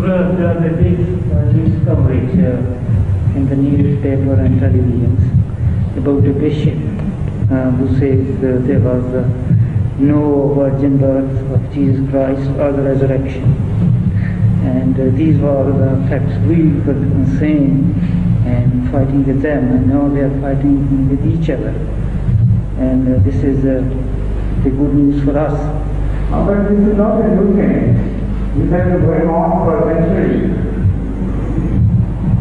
the big coverage in the newspaper and televisions about a bishop who says there was no virgin birth of Jesus Christ or the resurrection. And these were the facts we were saying and fighting with them, and now they are fighting with each other. And this is the good news for us. But this is not a new thing. This has been going on for centuries.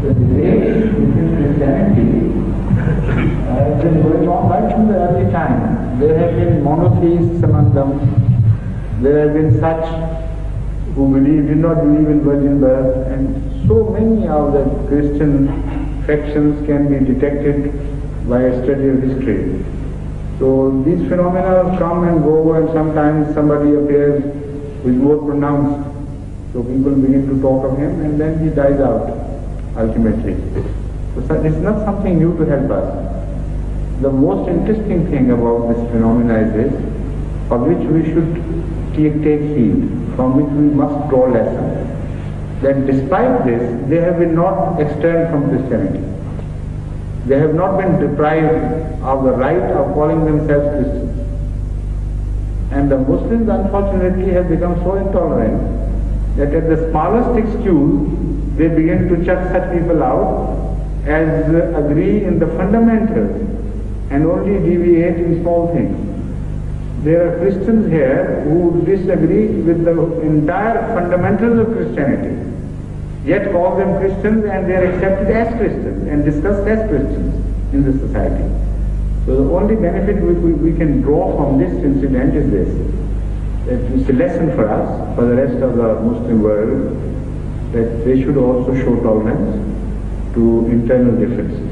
The debate between Christianity has been going on right from the early time. There have been monotheists among them. There have been such who did not believe in virgin birth, and so many of the Christian factions can be detected by a study of history. So these phenomena come and go, and sometimes somebody appears who is more pronounced. So people begin to talk of him, and then he dies out ultimately. So it's not something new to help us. The most interesting thing about this phenomena is this, of which we should take heed, from which we must draw lessons. That despite this, they have been not external from Christianity. They have not been deprived of the right of calling themselves Christians. And the Muslims, unfortunately, have become so intolerant that at the smallest excuse, they begin to chuck such people out as agree in the fundamentals and only deviate in small things. There are Christians here who disagree with the entire fundamentals of Christianity, yet call them Christians, and they are accepted as Christians and discussed as Christians in the society. So the only benefit we can draw from this incident is this, that it's a lesson for us, for the rest of the Muslim world, that they should also show tolerance to internal differences.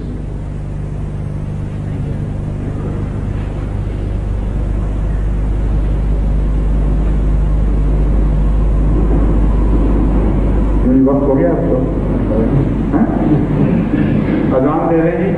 वक्त हो गया आपको? अज़ान दे रहे हैं।